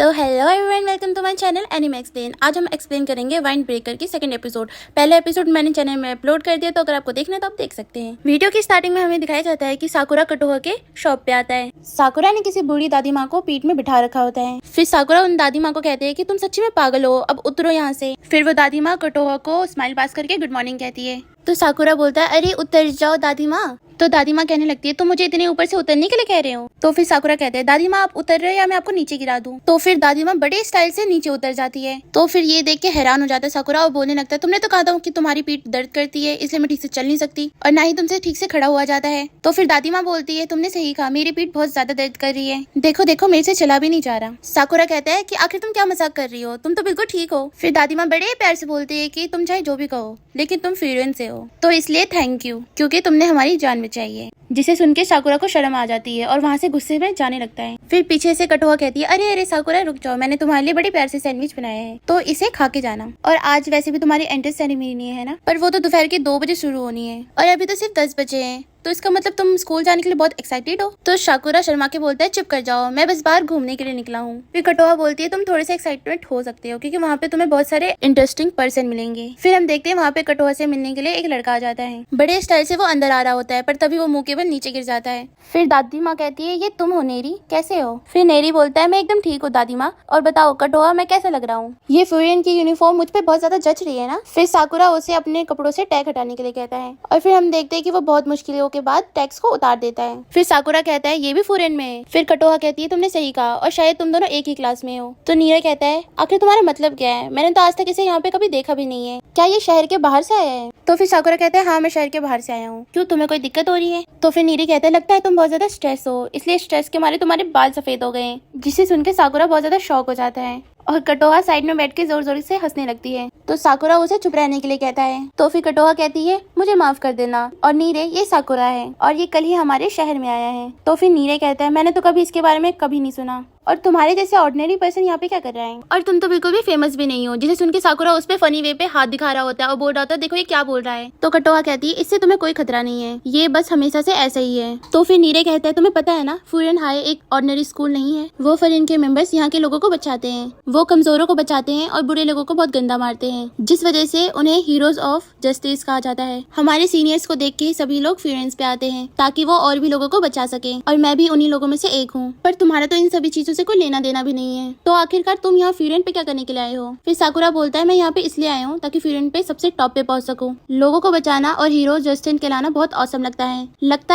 So hello everyone, welcome to my channel anime explain. आज हम explain करेंगे wind breaker की सेकंड एपिसोड। पहला एपिसोड मैंने चैनल में अपलोड कर दिया, तो अगर आपको देखना है तो आप देख सकते हैं। वीडियो की स्टार्टिंग में हमें दिखाया जाता है कि साकुरा कटोहा के शॉप पे आता है। साकुरा ने किसी बूढ़ी दादी माँ को पीठ में बिठा रखा होता है। फिर साकुरा उन दादी माँ को कहते हैं कि तुम सच्ची में पागल हो, अब उतरो यहाँ से। फिर वो दादी माँ कटोहा को स्माइल पास करके गुड मॉर्निंग कहती है। तो साकुरा बोलता है, अरे उतर जाओ दादी माँ। तो दादी माँ कहने लगती है, तुम मुझे इतने ऊपर से उतरने के लिए कह रहे हो? तो फिर साकुरा कहते हैं, दादी माँ आप उतर रहे हो या मैं आपको नीचे गिरा दूं? तो फिर दादी माँ बड़े स्टाइल से नीचे उतर जाती है। तो फिर ये देख के हैरान हो जाता है साकुरा और बोलने लगता है, तुमने तो कहा था कि तुम्हारी पीठ दर्द करती है, इसलिए मैं ठीक से चल नहीं सकती और ना ही तुमसे ठीक से खड़ा हुआ जाता है। तो फिर दादी माँ बोलती है, तुमने सही कहा, मेरी पीठ बहुत ज्यादा दर्द कर रही है, देखो देखो मेरे से चला भी नहीं जा रहा। साकुरा कहता है कि आखिर तुम क्या मजाक कर रही हो, तुम तो बिल्कुल ठीक हो। फिर दादी माँ बड़े प्यार से बोलती है कि तुम चाहे जो भी कहो, लेकिन तुम फ्रीडन से हो, तो इसलिए थैंक यू, क्योंकि तुमने हमारी जान बचाई है। जिसे सुन के साकुरा को शर्म आ जाती है और वहाँ से गुस्से में जाने लगता है। फिर पीछे से कटोहा कहती है, अरे अरे साकुरा रुक जाओ, मैंने तुम्हारे लिए बड़े प्यार से सैंडविच बनाया है, तो इसे खा के जाना। और आज वैसे भी तुम्हारी एंट्रेंस सेरेमनी है ना, पर वो तो दोपहर के 2 बजे शुरू होनी है और अभी तो सिर्फ 10 बजे हैं, तो इसका मतलब तुम स्कूल जाने के लिए बहुत एक्साइटेड हो। तो साकुरा शर्मा के बोलता है, चुप कर जाओ, मैं बस बाहर घूमने के लिए निकला हूँ। फिर कटोहा बोलती है, तुम थोड़े से एक्साइटमेंट हो सकते हो क्योंकि वहाँ पे तुम्हें बहुत सारे इंटरेस्टिंग पर्सन मिलेंगे। फिर हम देखते हैं वहाँ पे कटोहा से मिलने के लिए एक लड़का आ जाता है। बड़े स्टाइल से वो अंदर आ रहा होता है, पर तभी वो मुंह के बल नीचे गिर जाता है। फिर दादी माँ कहती है, ये तुम हो नेरी, कैसे हो? फिर नेरी बोलता है, मैं एकदम ठीक हूँ दादी माँ, और बताओ कटोहा मैं कैसा लग रहा हूँ? ये फ्यूरियन की यूनिफॉर्म मुझ पे बहुत ज्यादा जच रही है ना? फिर साकुरा उसे अपने कपड़ों से टैग हटाने के लिए कहता है और फिर हम देखते हैं कि वो बहुत मुश्किलों के बाद टैग्स को उतार देता है। फिर साकुरा कहता है, ये भी फॉरेन में है। फिर कटोहा कहती है, तुमने सही कहा और शायद तुम दोनों एक ही क्लास में हो। तो नीरा कहता है, आखिर तुम्हारा मतलब क्या है? मैंने तो आज तक इसे यहाँ पे कभी देखा भी नहीं है, क्या ये शहर के बाहर से आया है? तो फिर साकुरा कहता है, हाँ मैं शहर के बाहर से आया हूँ। क्यों, तुम्हें कोई दिक्कत हो रही है? तो फिर नीरी कहता है, लगता है तुम बहुत ज्यादा स्ट्रेस हो, इसलिए स्ट्रेस के मारे तुम्हारे बाल सफेद हो गए। जिसे सुन के साकुरा बहुत ज्यादा शॉक हो जाता है और कटोहा साइड में बैठ के जोर जोर से हंसने लगती है। तो साकुरा उसे चुप रहने के लिए कहता है। तो फिर कटोहा कहती है, मुझे माफ कर देना, और नीरे ये साकुरा है और ये कल ही हमारे शहर में आया है। तो फिर नीरे कहता है, मैंने तो कभी इसके बारे में कभी नहीं सुना, और तुम्हारे जैसे ऑर्डिनरी पर्सन यहाँ पे क्या कर रहा है, और तुम तो बिल्कुल भी फेमस भी नहीं हो। जिसे सुन के साकुरा उस पे फनी वे पे हाथ दिखा रहा होता है और बोल रहा होता है, देखो ये क्या बोल रहा है। तो कटोहा कहती है, इससे तुम्हें कोई खतरा नहीं है, ये बस हमेशा से ऐसा ही है। तो फिर नीरे कहता है, तुम्हें पता है ना, फूरियन हाई एक ऑर्डिनरी स्कूल नहीं है, वो फॉरेन के मेंबर्स यहाँ के लोगों को बचाते हैं, वो कमजोरों को बचाते हैं और बुरे लोगों को बहुत गंदा मारते हैं, जिस वजह से उन्हें हीरोज ऑफ जस्टिस कहा जाता है। हमारे सीनियर्स को देख के सभी लोग फ्यूरियंस पे आते हैं ताकि वो और भी लोगों को बचा सके, और मैं भी उन्हीं लोगों में से एक हूँ। पर तुम्हारा तो इन सभी चीजों से कोई लेना देना भी नहीं है, तो आखिरकार तुम यहाँ फ्यूरियन पे क्या करने के लिए आए हो? फिर साकुरा बोलता है, मैं यहाँ पे इसलिए आया हूँ ताकि फ्यूरियन पे सबसे टॉप पे पहुंच सकूं। लोगों को बचाना और हीरो जस्टिन कहलाना बहुत औसम लगता है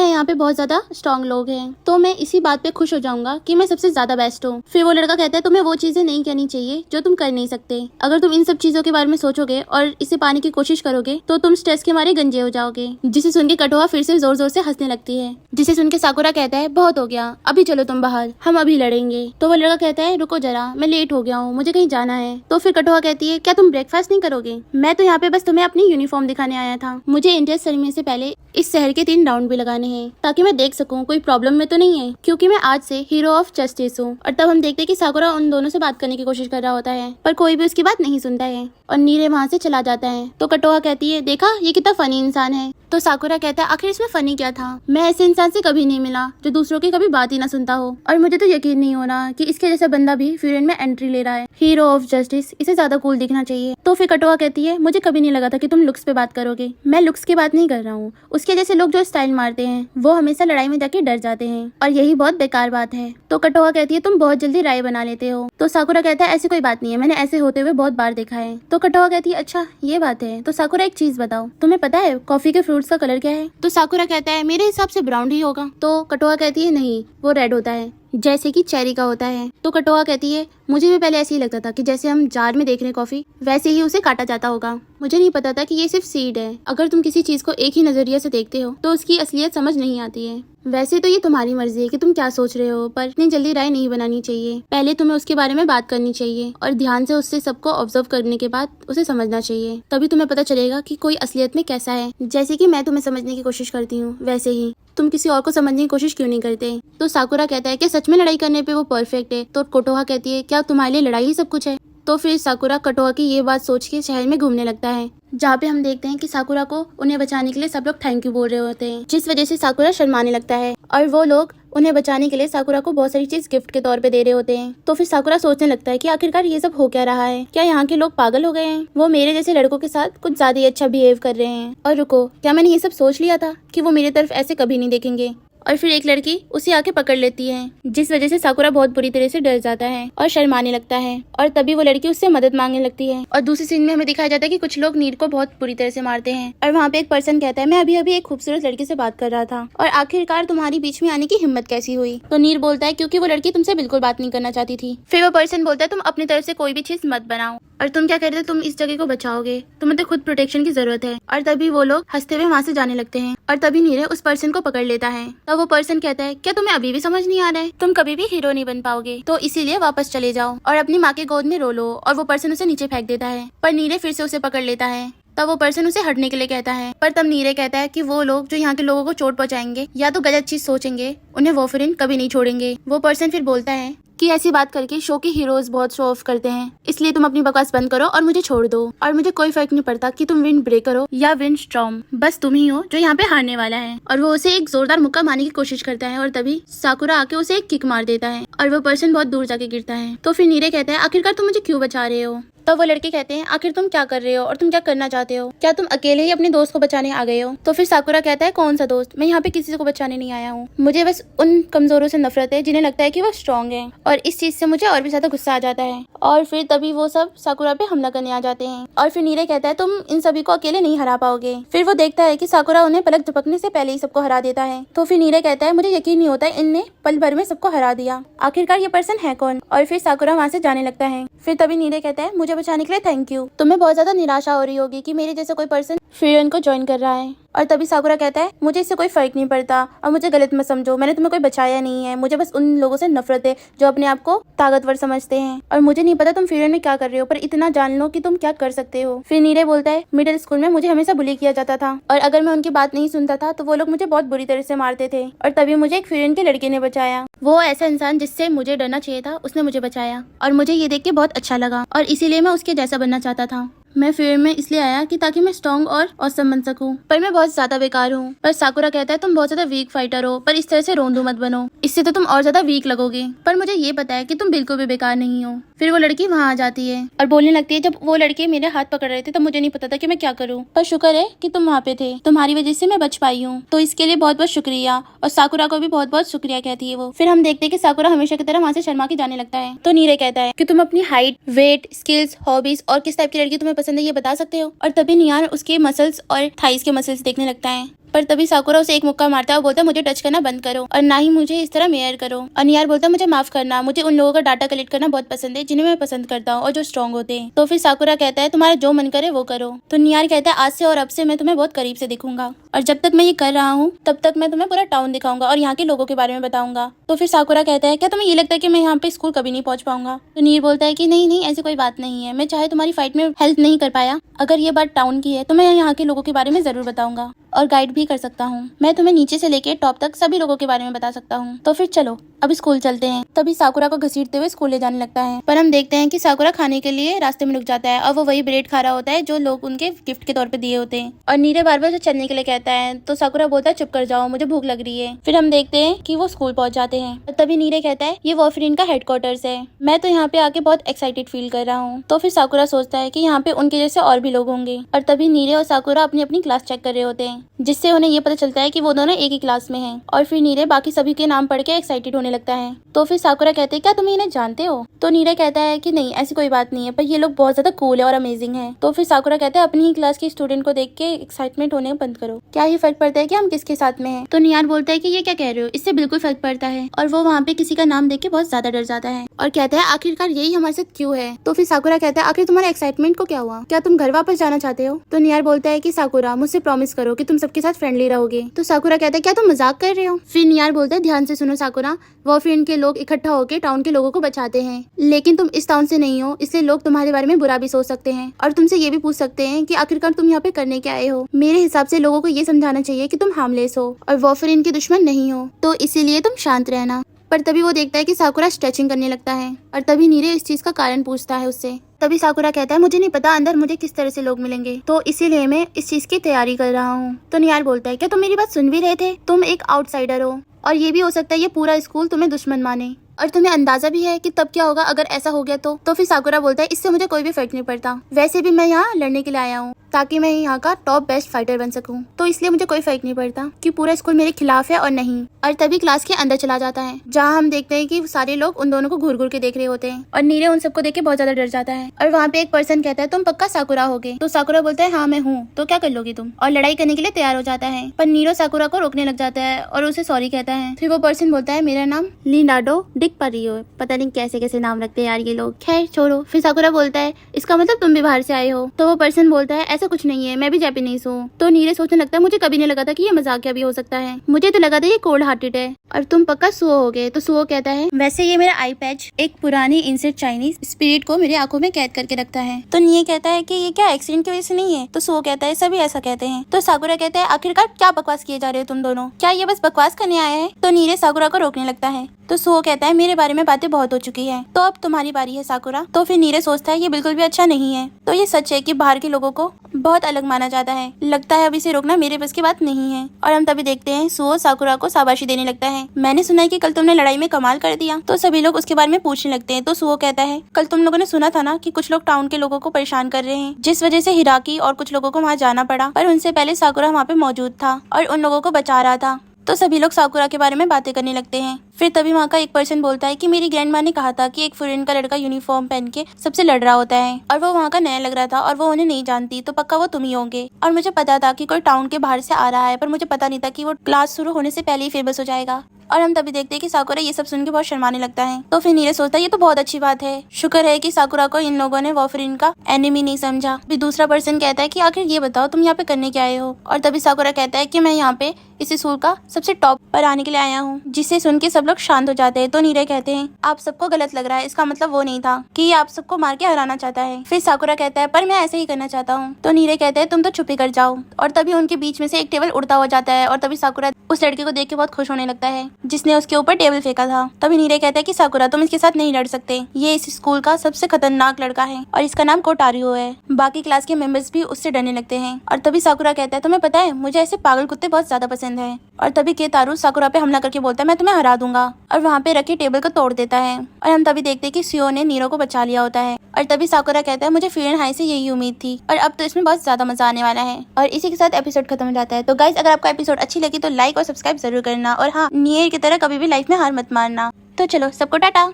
यहाँ पे बहुत ज्यादा स्ट्रॉन्ग लोग हैं, तो मैं इसी बात पे खुश हो जाऊंगा कि मैं सबसे ज्यादा बेस्ट हूँ। फिर वो लड़का कहता है, तुम्हें वो चीजें नहीं करनी चाहिए जो तुम कर नहीं सकते। अगर तुम इन सब चीजों के बारे में सोचोगे और इसे पाने की कोशिश करोगे तो तुम स्ट्रेस के मारे गंजे हो जाओगे। जिसे सुन के कटोहा फिर से जोर जोर से हंसने लगती है। जिसे सुन के साकुरा कहता है, बहुत हो गया, अभी चलो तुम बाहर, हम अभी लड़ेंगे। तो वो लड़का कहता है, रुको जरा, मैं लेट हो गया हूँ, मुझे कहीं जाना है। तो फिर कटोहा कहती है, क्या तुम ब्रेकफास्ट नहीं करोगे? मैं तो यहाँ पे बस तुम्हें अपनी यूनिफॉर्म दिखाने आया था, मुझे इंडियन सेरेमनी से पहले इस शहर के 3 राउंड भी लगाने हैं ताकि मैं देख सकूं कोई प्रॉब्लम में तो नहीं है, क्योंकि मैं आज से हीरो ऑफ जस्टिस हूँ। और तब हम देखते हैं कि साकुरा उन दोनों से बात करने की कोशिश कर रहा होता है, पर कोई भी उसकी बात नहीं सुनता है और नीरे वहाँ से चला जाता है। तो कटोहा कहती है, देखा ये कितना फनी इंसान है। तो साकुरा कहता है, आखिर इसमें फनी क्या था? मैं ऐसे इंसान से कभी नहीं मिला जो दूसरों की कभी बात ही ना सुनता हो, और मुझे तो यकीन नहीं हो रहा कि इसके जैसा बंदा भी फ्यूरियन में एंट्री ले रहा है। हीरो ऑफ जस्टिस, इसे ज्यादा कूल दिखना चाहिए। तो फिर कटोहा कहती है, मुझे कभी नहीं लगा था कि तुम लुक्स पे बात करोगे। मैं लुक्स की बात नहीं कर रहा हूँ, उसके जैसे लोग जो स्टाइल मारते हैं वो हमेशा लड़ाई में जाके डर जाते हैं, और यही बहुत बेकार बात है। तो कटोहा कहती है, तुम बहुत जल्दी राय बना लेते हो। तो साकुरा कहता है, ऐसी कोई बात नहीं है, मैंने ऐसे होते हुए बहुत बार देखा है। तो कटोहा कहती है, अच्छा ये बात है। तो साकुरा एक चीज बताओ, तुम्हें पता है कॉफी के फ्रूट्स का कलर क्या है? तो साकुरा कहता है, मेरे हिसाब से ब्राउन ही होगा। तो कटोहा कहती है, नहीं, वो रेड होता है, जैसे कि चेरी का होता है। तो कटोहा कहती है, मुझे भी पहले ऐसे ही लगता था कि जैसे हम जार में देख रहे हैं कॉफी, वैसे ही उसे काटा जाता होगा। मुझे नहीं पता था कि ये सिर्फ सीड है। अगर तुम किसी चीज को एक ही नजरिए से देखते हो तो उसकी असलियत समझ नहीं आती है। वैसे तो ये तुम्हारी मर्जी है कि तुम क्या सोच रहे हो, पर इतनी जल्दी राय नहीं बनानी चाहिए। पहले तुम्हें उसके बारे में बात करनी चाहिए और ध्यान से उससे सबको ऑब्जर्व करने के बाद उसे समझना चाहिए, तभी तुम्हें पता चलेगा कि कोई असलियत में कैसा है। जैसे कि मैं तुम्हें समझने की कोशिश करती हूँ, वैसे ही तुम किसी और को समझने की कोशिश क्यों नहीं करते? तो साकुरा कहता है कि सच में लड़ाई करने पे वो परफेक्ट है। तो कटोहा कहती है, क्या तुम्हारे लिए लड़ाई ही सब कुछ है? तो फिर साकुरा कटोहा की ये बात सोच के शहर में घूमने लगता है, जहाँ पे हम देखते हैं कि साकुरा को उन्हें बचाने के लिए सब लोग थैंक यू बोल रहे होते हैं, जिस वजह से साकुरा शर्माने लगता है और वो लोग उन्हें बचाने के लिए साकुरा को बहुत सारी चीज गिफ्ट के तौर पे दे रहे होते हैं। तो फिर साकुरा सोचने लगता है कि आखिरकार ये सब हो क्या रहा है, क्या यहाँ के लोग पागल हो गए हैं, वो मेरे जैसे लड़कों के साथ कुछ ज्यादा ही अच्छा बिहेव कर रहे हैं। और रुको, क्या मैंने ये सब सोच लिया था कि वो मेरी तरफ ऐसे कभी नहीं देखेंगे। और फिर एक लड़की उसे आके पकड़ लेती है, जिस वजह से साकुरा बहुत बुरी तरह से डर जाता है और शर्माने लगता है। और तभी वो लड़की उससे मदद मांगने लगती है। और दूसरी सीन में हमें दिखाया जाता है कि कुछ लोग नीर को बहुत बुरी तरह से मारते हैं। और वहाँ पे एक पर्सन कहता है, मैं अभी अभी एक खूबसूरत लड़की से बात कर रहा था और आखिरकार तुम्हारी बीच में आने की हिम्मत कैसी हुई। तो नीर बोलता है, क्योंकि वो लड़की तुमसे बिल्कुल बात नहीं करना चाहती थी। फिर वो पर्सन बोलता है, तुम अपनी तरफ से कोई भी चीज मत बनाओ और तुम क्या कहते हो, तुम इस जगह को बचाओगे, तुम्हें तो खुद प्रोटेक्शन की जरूरत है। और तभी वो लोग हंसते हुए वहाँ से जाने लगते हैं। और तभी नीरे उस पर्सन को पकड़ लेता है। तब वो पर्सन कहता है, क्या तुम्हें अभी भी समझ नहीं आ रहा है, तुम कभी भी हीरो नहीं बन पाओगे, तो इसीलिए वापस चले जाओ और अपनी माँ के गोद में रो लो। और वो पर्सन उसे नीचे फेंक देता है, पर नीरे फिर से उसे पकड़ लेता है। तब वो पर्सन उसे हटने के लिए कहता है, पर तब नीरे कहता है कि वो लोग जो यहाँ के लोगों को चोट पहुंचाएंगे या तो गलत चीज सोचेंगे, उन्हें वॉफरिन कभी नहीं छोड़ेंगे। वो पर्सन फिर बोलता है कि ऐसी बात करके शो के हीरोज बहुत शो ऑफ करते हैं, इसलिए तुम अपनी बकवास बंद करो और मुझे छोड़ दो। और मुझे कोई फर्क नहीं पड़ता कि तुम विंड ब्रेकर हो या विंड स्टॉर्म, बस तुम ही हो जो यहाँ पे हारने वाला है। और वो उसे एक जोरदार मुक्का मारने की कोशिश करता है। और तभी साकुरा आके उसे एक किक मार देता है और वो पर्सन बहुत दूर जाके गिरता है। तो फिर नीरे कहता है, आखिरकार तुम मुझे क्यों बचा रहे हो। तब वो लड़के कहते हैं, आखिर तुम क्या कर रहे हो और तुम क्या करना चाहते हो, क्या तुम अकेले ही अपने दोस्त को बचाने आ गए हो। तो फिर साकुरा कहता है, कौन सा दोस्त, मैं यहाँ पे किसी को बचाने नहीं आया हूँ, मुझे बस उन कमजोरों से नफरत है जिन्हें लगता है कि वो स्ट्रांग है। और इस चीज से मुझे और भी ज्यादा गुस्सा आ जाता है। और फिर तभी वो सब साकुरा पे हमला करने आ जाते हैं। और फिर नीरे कहता है, तुम इन सभी को अकेले नहीं हरा पाओगे। फिर वो देखता है कि साकुरा उन्हें पलक झपकने से पहले ही सबको हरा देता है। तो फिर नीरे कहता है, मुझे यकीन नहीं होता इनने पल भर में सबको हरा दिया, आखिरकार ये पर्सन है कौन। और फिर साकुरा वहाँ से जाने लगता है। फिर तभी नीरे कहता है, मुझे बचाने के लिए थैंक यू। तुम्हें बहुत ज्यादा निराशा हो रही होगी कि मेरे जैसे कोई पर्सन फ्रीरन को ज्वाइन कर रहा है। और तभी साकुरा कहता है, मुझे इससे कोई फर्क नहीं पड़ता और मुझे गलत मत समझो, मैंने तुम्हें कोई बचाया नहीं है, मुझे बस उन लोगों से नफरत है जो अपने आप को ताकतवर समझते हैं। और मुझे नहीं पता तुम फ्रीरन में क्या कर रहे हो, पर इतना जान लो कि तुम क्या कर सकते हो। फिर नीरे बोलता है, मिडिल स्कूल में मुझे हमेशा बुली किया जाता था और अगर मैं उनकी बात नहीं सुनता था तो वो लोग मुझे बहुत बुरी तरह से मारते थे। और तभी मुझे एक फ्रीरन के लड़के ने बचाया, वो ऐसा इंसान जिससे मुझे डरना चाहिए था, उसने मुझे बचाया और मुझे ये देख के बहुत अच्छा लगा और इसीलिए मैं उसके जैसा बनना चाहता था। मैं फिर में इसलिए आया कि ताकि मैं स्ट्रॉन्ग और ऑसम बन सकूं, पर मैं बहुत ज्यादा बेकार हूँ। पर साकुरा कहता है, तुम बहुत ज्यादा वीक फाइटर हो, पर इस तरह से रोंदू मत बनो, इससे तो तुम और ज्यादा वीक लगोगे। पर मुझे ये पता है कि तुम बिल्कुल भी बेकार नहीं हो। फिर वो लड़की वहाँ आ जाती है और बोलने लगती है, जब वो लड़के मेरे हाथ पकड़ रहे थे तब मुझे नहीं पता था कि मैं क्या करूँ, पर शुक्र है कि तुम वहाँ पे थे, तुम्हारी वजह से मैं बच पाई हूँ, तो इसके लिए बहुत बहुत शुक्रिया। और साकुरा को भी बहुत बहुत शुक्रिया कहती है वो। फिर हम देखते हैं कि साकुरा हमेशा की तरह वहाँ से शर्मा के जाने लगता है। तो नीरे कहता है कि तुम अपनी हाइट, वेट, स्किल्स, हॉबीज और किस टाइप की लड़की तुम्हें पसंद है ये बता सकते हो। और तभी नियार उसके मसल्स और थाइस के मसल्स देखने लगता है। पर तभी साकुरा उसे एक मुक्का मारता है और बोलता है, मुझे टच करना बंद करो और ना ही मुझे इस तरह मेयर करो। और नियार बोलता है, मुझे माफ करना, मुझे उन लोगों का डाटा कलेक्ट करना बहुत पसंद है जिन्हें मैं पसंद करता हूँ और जो स्ट्रॉन्ग होते हैं। तो फिर साकुरा कहता है, तुम्हारा जो मन करे वो करो। तो नियार कहता है, आज से और अब से मैं तुम्हें बहुत करीब से दिखूंगा और जब तक मैं ये कर रहा हूँ तब तक मैं तुम्हें पूरा टाउन दिखाऊंगा और यहाँ के लोगों के बारे में बताऊंगा। तो फिर साकुरा कहता है, क्या तुम्हें ये लगता है कि मैं यहाँ पे स्कूल कभी नहीं पहुंच पाऊंगा। तो नीर बोलता है कि नहीं नहीं, ऐसी कोई बात नहीं है, मैं चाहे तुम्हारी फाइट में हेल्प नहीं कर पाया, अगर ये बात टाउन की है तो मैं यहाँ के लोगों के बारे में जरूर बताऊंगा और गाइड भी कर सकता हूँ। मैं तुम्हें नीचे से लेके टॉप तक सभी लोगों के बारे में बता सकता हूँ। तो फिर चलो अब स्कूल चलते हैं। तभी साकुरा को घसीटते हुए स्कूल ले जाने लगता है, पर हम देखते हैं कि साकुरा खाने के लिए रास्ते में रुक जाता है और वो वही ब्रेड खा रहा होता है जो लोग उनके गिफ्ट के तौर पे दिए होते हैं। और नीरे बार बार चलने के लिए कहता है तो साकुरा बोलता है, चुप कर जाओ, मुझे भूख लग रही है। फिर हम देखते हैं कि वो स्कूल पहुंच जाते हैं और तभी नीरे कहता है, ये वॉफरिन का हेडक्वार्टर्स है, मैं तो यहाँ पे आके बहुत एक्साइटेड फील कर रहा हूँ। तो फिर साकुरा सोचता है कि यहाँ पे उनके जैसे और भी लोग होंगे। और तभी नीरे और साकुरा अपनी अपनी क्लास चेक कर रहे होते हैं, जिससे उन्हें ये पता चलता है कि वो दोनों एक ही क्लास में हैं। और फिर नीरे बाकी सभी के नाम पढ़ के एक्साइटेड होने लगता है। तो फिर साकुरा कहते हैं, क्या तुम इन्हें जानते हो। तो नीरे कहता है कि नहीं, ऐसी कोई बात नहीं है, पर ये लोग बहुत ज्यादा कूल है और अमेजिंग है। तो फिर साकुरा कहता है, अपनी ही क्लास के स्टूडेंट को देख के एक्साइटमेंट होने बंद करो, क्या ही फर्क पड़ता है कि हम किसके साथ में हैं। तो नियार बोलता है कि ये क्या कह रहे हो, इससे बिल्कुल फर्क पड़ता है। और वो वहाँ पे किसी का नाम देख के बहुत ज्यादा डर जाता है और कहता है, आखिरकार यही हमारे साथ क्यों है। तो फिर साकुरा कहता है, आखिर तुम्हारे एक्साइटमेंट को क्या हुआ, क्या तुम घर वापस जाना चाहते हो। तो नियार बोलता है कि साकुरा, मुझसे प्रॉमिस करो कि तुम सबके साथ फ्रेंडली रहोगे। तो साकुरा कहता है, क्या तुम मजाक कर रहे हो। फिर नियार बोलता है, ध्यान से सुनो साकुरा, वॉफरिन के लोग इकट्ठा होकर टाउन के लोगों को बचाते हैं, लेकिन तुम इस टाउन से नहीं हो, इसलिए लोग तुम्हारे बारे में बुरा भी सोच सकते हैं और तुमसे ये भी पूछ सकते हैं कि आखिरकार तुम यहाँ पे करने क्या आए हो। मेरे हिसाब से लोगों को ये समझाना चाहिए कि तुम हार्मलेस हो और वॉफरिन के दुश्मन नहीं हो, तो इसीलिए तुम शांत रहना। पर तभी वो देखता है कि साकुरा स्ट्रेचिंग करने लगता है और तभी नीरे इस चीज का कारण पूछता है उससे। तभी साकुरा कहता है, मुझे नहीं पता अंदर मुझे किस तरह से लोग मिलेंगे, तो इसीलिए मैं इस चीज की तैयारी कर रहा हूँ। तो नियार बोलता है, क्या तुम मेरी बात सुन भी रहे थे, तुम एक आउटसाइडर हो और ये भी हो सकता है ये पूरा स्कूल तुम्हें दुश्मन माने। और तुम्हें अंदाजा भी है कि तब क्या होगा अगर ऐसा हो गया तो फिर साकुरा बोलता है इससे मुझे कोई भी फर्क नहीं पड़ता, वैसे भी मैं यहाँ लड़ने के लिए आया हूँ ताकि मैं यहाँ का टॉप बेस्ट फाइटर बन सकूं, तो इसलिए मुझे कोई फर्क नहीं पड़ता कि पूरा स्कूल मेरे खिलाफ है और नहीं। और तभी क्लास के अंदर चला जाता है जहाँ हम देखते हैं कि सारे लोग उन दोनों को घूर घूर के देख रहे होते हैं और नीरे उन सबको देख के बहुत ज्यादा डर जाता है। और वहाँ पे एक पर्सन कहता है तुम पक्का साकुरा होगे, तो साकुरा बोलता है हाँ मैं हूँ, तो क्या कर लोगी तुम, और लड़ाई करने के लिए तैयार हो जाता है। पर नीरो साकुरा को रोकने लग जाता है और उसे सॉरी कहता है। फिर वो पर्सन बोलता है मेरा नाम लियोनार्डो डिकैप्रियो है, पता नहीं कैसे कैसे नाम रखते हैं यार ये लोग, खैर छोड़ो। फिर साकुरा बोलता है इसका मतलब तुम भी बाहर से आए हो, तो वो पर्सन बोलता है ऐसा कुछ नहीं है, मैं भी जापानीज हूँ। तो नीरे सोचने लगता है मुझे कभी नहीं लगा था कि ये मजाकिया भी हो सकता है, मुझे तो लगा था ये कोल्ड हार्टेड है और तुम पक्का सुओ होगे। तो सुओ कहता है वैसे ये मेरा आई पैच एक पुरानी इंसेट चाइनीज स्पिरिट को मेरे आंखों में कैद करके रखता है। तो नीरे कहता है कि ये क्या एक्सीडेंट की वजह से नहीं है, तो सुओ कहता है सभी ऐसा कहते हैं। तो साकुरा कहता है आखिरकार क्या बकवास किए जा रहे हो तुम दोनों, क्या ये बस बकवास करने आया है। तो नीरे साकुरा को रोकने लगता है। तो सुओ कहता है मेरे बारे में बातें बहुत हो चुकी है, तो अब तुम्हारी बारी है साकुरा। तो फिर नीरे सोचता है ये बिल्कुल भी अच्छा नहीं है, तो ये सच है कि बाहर के लोगों को बहुत अलग माना जाता है, लगता है अब इसे रोकना मेरे बस की बात नहीं है। और हम तभी देखते हैं सुओ साकुरा को शाबाशी देने लगता है, मैंने सुना है कि कल तुमने लड़ाई में कमाल कर दिया। तो सभी लोग उसके बारे में पूछने लगते हैं। तो सुओ कहता है कल तुम लोगों ने सुना था ना कि कुछ लोग टाउन के लोगों को परेशान कर रहे हैं, जिस वजह से हिराकी और कुछ लोगों को वहाँ जाना पड़ा, पर उनसे पहले साकुरा वहाँ पे मौजूद था और उन लोगों को बचा रहा था। तो सभी लोग साकुरा के बारे में बातें करने लगते हैं। फिर तभी वहाँ का एक पर्सन बोलता है कि मेरी ग्रैंड माँ ने कहा था कि एक फॉरेन का लड़का यूनिफॉर्म पहन के सबसे लड़ रहा होता है और वो वहाँ का नया लग रहा था और वो उन्हें नहीं जानती, तो पक्का वो तुम ही होंगे। और मुझे पता था कि कोई टाउन के बाहर से आ रहा है, पर मुझे पता नहीं था कि वो क्लास शुरू होने से पहले ही फेमस हो जाएगा। और हम तभी देखते हैं कि साकुरा ये सब सुन के बहुत शर्माने लगता है। तो फिर नीरे सोचता है ये तो बहुत अच्छी बात है, शुक्र है कि साकुरा को इन लोगों ने वॉफरिन का एनिमी नहीं समझा। फिर दूसरा पर्सन कहता है कि आखिर ये बताओ तुम यहाँ पे करने क्या आए हो। और तभी साकुरा कहता है कि मैं यहाँ पे इस स्कूल का सबसे टॉप पर आने के लिए आया हूँ, जिसे सुन के सब लोग शांत हो जाते हैं। तो नीरे कहते हैं आप सबको गलत लग रहा है, इसका मतलब वो नहीं था कि ये आप सबको मार के हराना चाहता है। फिर साकुरा कहता है पर मैं ऐसे ही करना चाहता हूँ। तो नीरे कहते हैं तुम तो चुप ही कर जाओ। और तभी उनके बीच में से एक टेबल उड़ता हुआ जाता है और तभी साकुरा उस लड़के को देख के बहुत खुश होने लगता है जिसने उसके ऊपर टेबल फेंका था। तभी नीरे कहता है कि साकुरा तुम इसके साथ नहीं लड़ सकते, ये इस स्कूल का सबसे खतरनाक लड़का है और इसका नाम कोटारियो है। बाकी क्लास के मेंबर्स भी उससे डरने लगते हैं। और तभी साकुरा कहता है तुम्हें पता है मुझे ऐसे पागल कुत्ते बहुत ज्यादा पसंद है। और तभी केतारू साकुरा पे हमला करके बोलता है मैं तुम्हें हरा दूंगा और वहाँ पे रखे टेबल को तोड़ देता है। और हम तभी देखते हैं कि सियो ने नीरो को बचा लिया होता है। और तभी साकुरा कहता है मुझे फील्ड हाई से यही उम्मीद थी और अब तो इसमें बहुत ज्यादा मजा आने वाला है। और इसी के साथ एपिसोड खत्म हो जाता है। तो गाइस अगर आपको एपिसोड अच्छी लगी तो लाइक और सब्सक्राइब जरूर करना और हाँ नियर की तरह कभी भी लाइफ में हार मत मारना। तो चलो सबको टाटा।